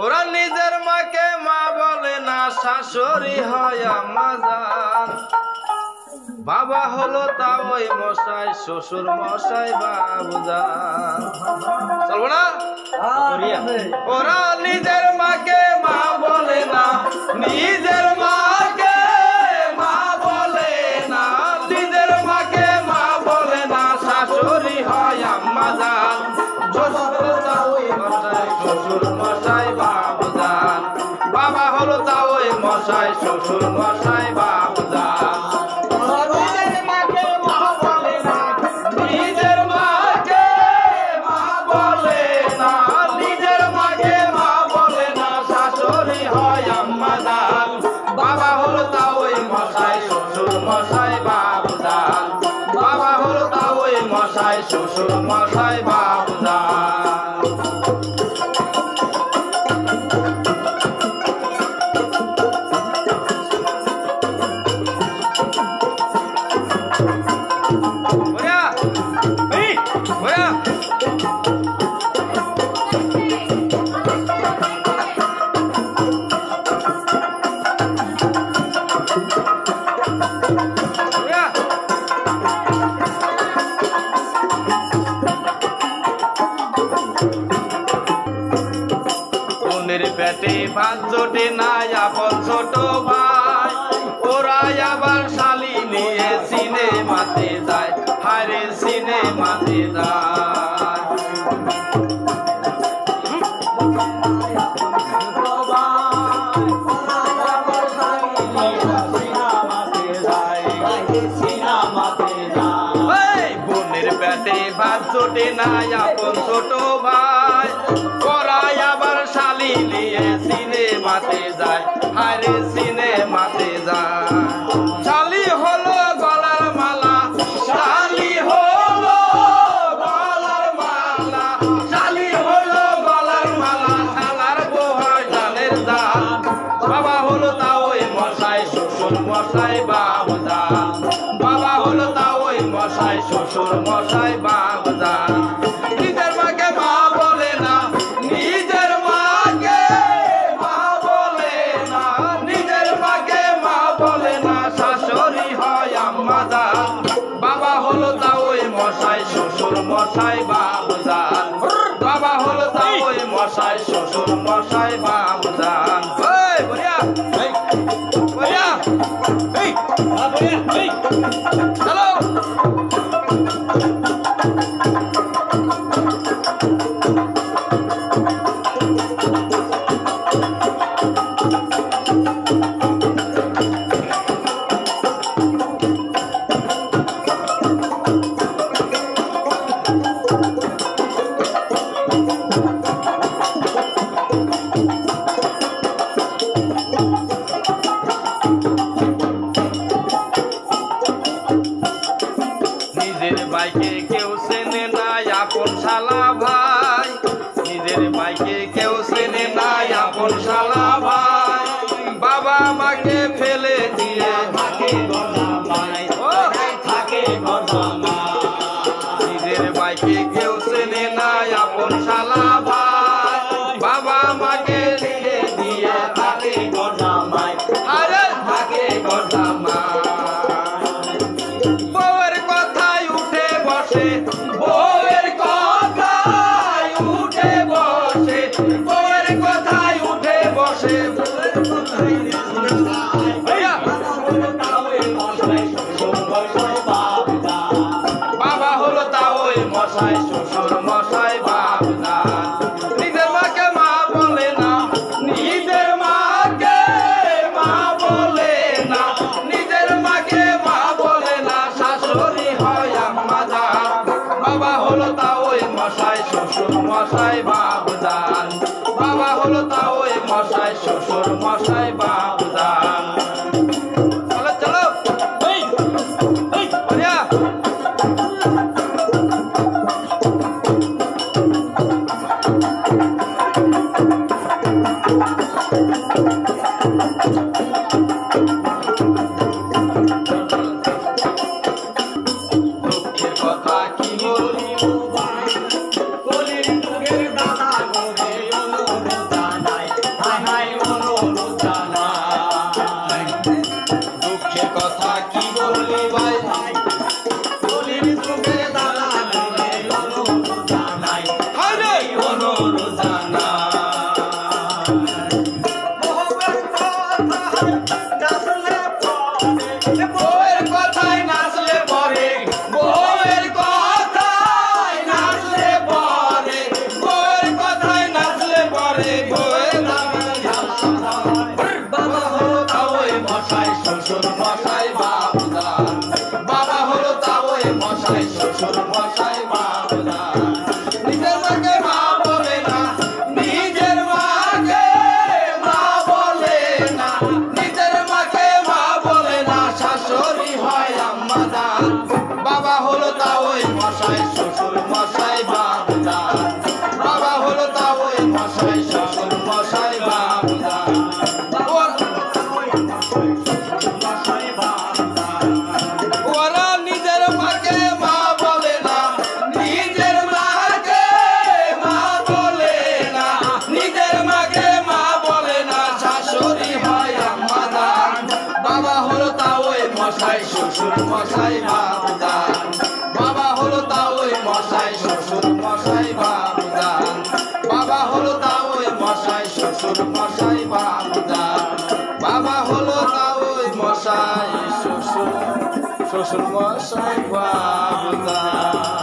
ওরা নিজের মাকে মা বলে না, শাশুড়ি হয় আম্মা জান। বাবা হলো তা ওই মশাই, শ্বশুর মশাই বাবুজান। চলবো না? ওরা নিজের মাকে মা বলে না, নিজের মাকে মা বলে না, নিজের মাকে মা বলে না, শাশুড়ি হয় আম্মা জান। শ্বশুর মশাই বাবুজান, বাবা হলো তা ওই মশাই, শ্বশুর মশাই বাবুজান। নিজের মাকে মা বলে না, নিজের মাকে মা বলে না, নিজের মাকে মা বলে না, শাশুড়ি হয় আম্মা জান। বাবা হলো তা ওই মশাই, শ্বশুর মশাই বাবুজান, বাবা হলো তা ওই মশাই, শ্বশুর মশাই বাবুজান। পেটে ভাত জোটে না আপন ছোট ভাই, ওরা আবার শালি নিয়ে সিনেমাতে যায়, হারে সিনেমাতে যায়। বোনের পেটে ভাত জোটে না আপন ছোট ভাই, ওরা আবার শালি নিয়ে সিনেমাতে যায়, হারে সিনেমাতে যায়। শালি হলো গলার মালা, শালি হলো গলার মালা, শালি হলো গলার মালা, শালার বউয়ার জানের জান। বাবা হলো তা ওই মশাই, শ্বশুর মশাই বাবুজান, বাবা হলো তা ওই মশাই, শ্বশুর মশাই বাবুজান। নিজের মাকে মা বলে না, নিজের মাকে মা বলে না, নিজের মাকে মা বলে না, শাশুড়ি হয় আম্মা জান। বাবা হলো তা ওই মশাই, শ্বশুর মশাই বাবুজান, বাবা হলো তা ওই মশাই, শ্বশুর মশাই বাবুজান। চলো ভাইকে কেউ চেনে না আপন শালা ভাই, নিজের ভাইকে কেউ চেনে না আপন শালা ভাই, বাবা মাকে ফেলে দিয়ে থাকে গদামাই, থাকে গদামাই। নিজের ভাইকে কেউ চেনে না আপন শালা ভাই, বাবা মাকে ফেলে দিয়ে থাকে গদামাই, আরে থাকে গদামাই। বউয়ের কথায় উঠে বসে, বউয়ের কথায় উঠে বসে, বাবা হলো তা ওই মশাই, শ্বশুর মশাই বাবুজান। নিজের মাকে মা বলে না, নিজের মাকে মা বলে না, নিজের মাকে মা বলে না, শাশুড়ি হয় আম্মা জান। বাবা হলো তা ওই মশাই, শ্বশুর মশাই বাবুজান, বাবা হলো তা ওই মশাই, শ্বশুর মশাই বাবুজান। চলো চলো কথা কি বলি, কলির যুগের দাদা তা ওই মশাই শ্বশুর মশাই বাবুজান ওরা নিজের মাকে মা বলে না নিজের মাকে মা বলে না নিজের মাকে মা বলে না শাশুড়ি হয় আম্মাজান বাবা হলো তা ওই মশাই শ্বশুর মশাই বাবুজান বাবা হলো তা ওই মশাই শ্বশুর মশাই বাবুজান বাবা হলো তা ওই মশাই শ্বশুর মশাই বাবুজান বাবা হলো তা ওই মশাই শ্বশুর মশাই বাবুজান